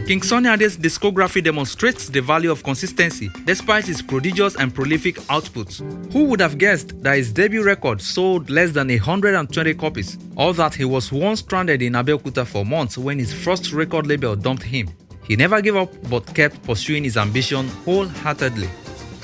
King Sunny Ade's discography demonstrates the value of consistency despite his prodigious and prolific outputs. Who would have guessed that his debut record sold less than 120 copies, or that he was once stranded in Abeokuta for months when his first record label dumped him? He never gave up but kept pursuing his ambition wholeheartedly.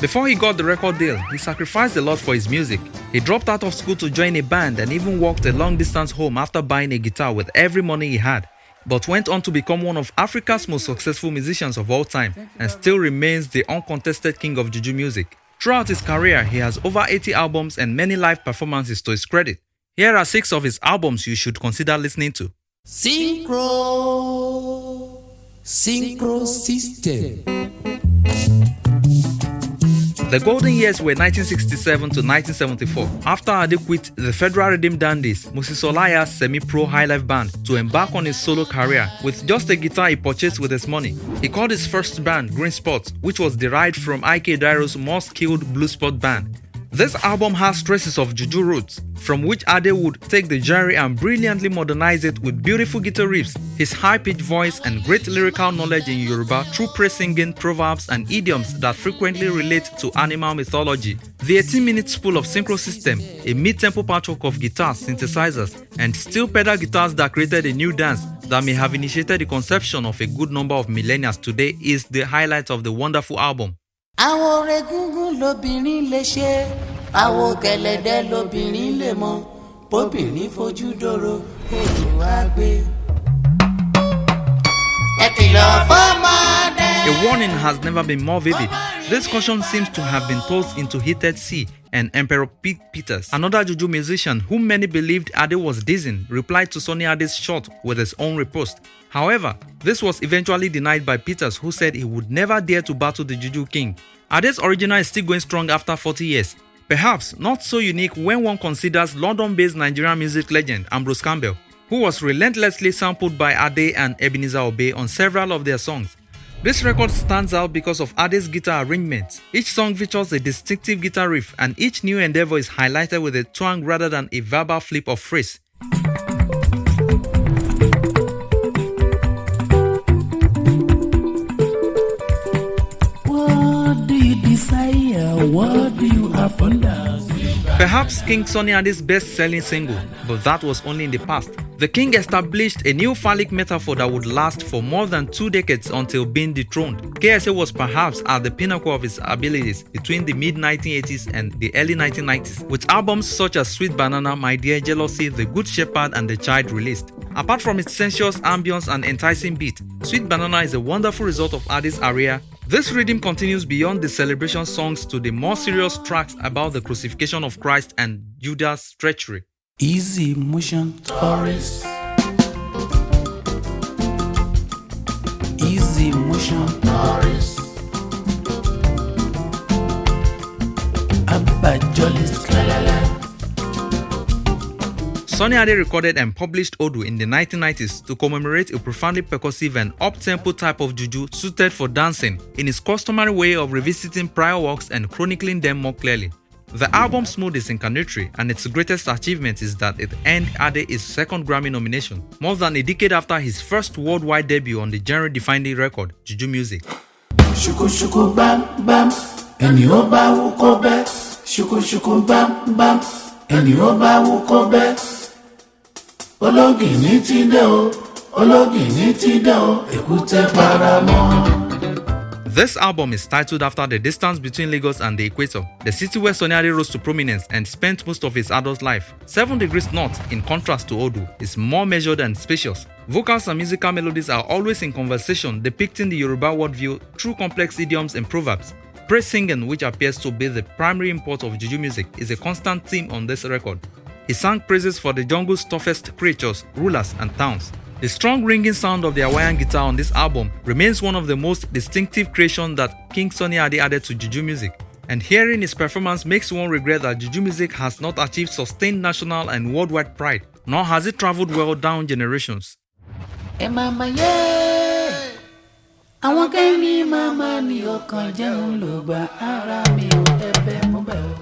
Before he got the record deal, he sacrificed a lot for his music. He dropped out of school to join a band and even walked a long distance home after buying a guitar with every money he had, but went on to become one of Africa's most successful musicians of all time and still remains the uncontested king of Juju music. Throughout his career, he has over 80 albums and many live performances to his credit. Here are 6 of his albums you should consider listening to. Synchro System. The golden years were 1967 to 1974, after Ade quit the Federal Rhythm Dandies, Musisolaya's semi-pro high-life band, to embark on his solo career with just a guitar he purchased with his money. He called his first band Green Spot, which was derived from Ike Dairo's more skilled Blue Spot band. This album has traces of Juju roots, from which Ade would take the genre and brilliantly modernize it with beautiful guitar riffs, his high-pitched voice and great lyrical knowledge in Yoruba through praise singing, proverbs and idioms that frequently relate to animal mythology. The 18-minute spool of Synchro System, a mid-tempo patchwork of guitars, synthesizers, and steel pedal guitars that created a new dance that may have initiated the conception of a good number of millennials today, is the highlight of the wonderful album. Àwọn regúngún lobìnrin lè ṣe, àwọn gẹ̀lẹ̀dẹ́ lobìnrin lè mọ, bóbìnrin fojú dòrò, ojú á gbé. Ẹ kìlọ̀ fọ́mọdé. A warning has never been more vivid. This caution seems to have been tossed into heated sea, and Emperor Pete Peters, another Juju musician whom many believed Ade was dissing, replied to Sunny Ade's shot with his own repost. However, this was eventually denied by Peters, who said he would never dare to battle the Juju king. Ade's original is still going strong after 40 years. Perhaps not so unique when one considers London-based Nigerian music legend Ambrose Campbell, who was relentlessly sampled by Ade and Ebenezer Obey on several of their songs. This record stands out because of Ade's guitar arrangements. Each song features a distinctive guitar riff, and each new endeavor is highlighted with a twang rather than a verbal flip of phrase. What do you desire? What do you have under? Perhaps King Sunny Ade's best-selling single, but that was only in the past. The king established a new phallic metaphor that would last for more than 2 decades until being dethroned. KSA was perhaps at the pinnacle of his abilities between the mid-1980s and the early 1990s, with albums such as Sweet Banana, My Dear Jealousy, The Good Shepherd and The Child released. Apart from its sensuous ambience and enticing beat, Sweet Banana is a wonderful result of Ade's aria. This rhythm continues beyond the celebration songs to the more serious tracks about the crucifixion of Christ and Judas' treachery. Easy motion tourist. Easy motion tourist. Abba Jolly's Kalala. Sunny Ade recorded and published Odu in the 1990s to commemorate a profoundly percussive and up-tempo type of Juju suited for dancing, in his customary way of revisiting prior works and chronicling them more clearly. The album's mood is incarnatory, and its greatest achievement is that it earned Ade his second Grammy nomination, more than a decade after his first worldwide debut on the genre-defining record, Juju Music. Shuku shuku bam bam, ẹni ó bá wú kó bẹ́. Shuku shuku bam bam, ẹni ó bá wú kó bẹ́. Ológìní ti dé o, ológìní ti dé o, èkúté paramọ́. This album is titled after the distance between Lagos and the equator, the city where Sunny Ade rose to prominence and spent most of his adult life. 7 degrees north, in contrast to Odu, is more measured and spacious. Vocals and musical melodies are always in conversation, depicting the Yoruba worldview through complex idioms and proverbs. Praise singing, which appears to be the primary import of Juju music, is a constant theme on this record. He sang praises for the jungle's toughest creatures, rulers, and towns. The strong ringing sound of the Hawaiian guitar on this album remains one of the most distinctive creations that King Sunny Ade added to Juju music, and hearing his performance makes one regret that Juju music has not achieved sustained national and worldwide pride, nor has it traveled well down generations.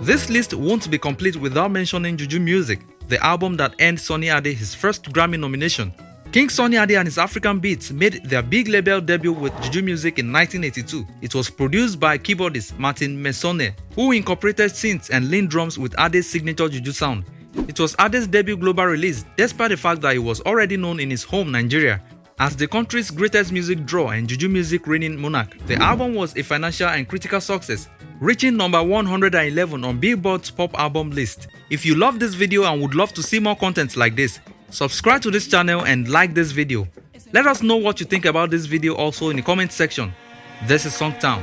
This list won't be complete without mentioning Juju Music, the album that earned Sunny Ade his first Grammy nomination. King Sunny Ade and his African Beats made their big label debut with Juju Music in 1982. It was produced by keyboardist Martin Mesone, who incorporated synths and lean drums with Ade's signature Juju sound. It was Ade's debut global release, despite the fact that he was already known in his home Nigeria as the country's greatest music draw and Juju Music reigning monarch. The album was a financial and critical success, reaching number 111 on Billboard's pop album list. If you love this video and would love to see more content like this, subscribe to this channel and like this video. Let us know what you think about this video also in the comment section. This is Songtown.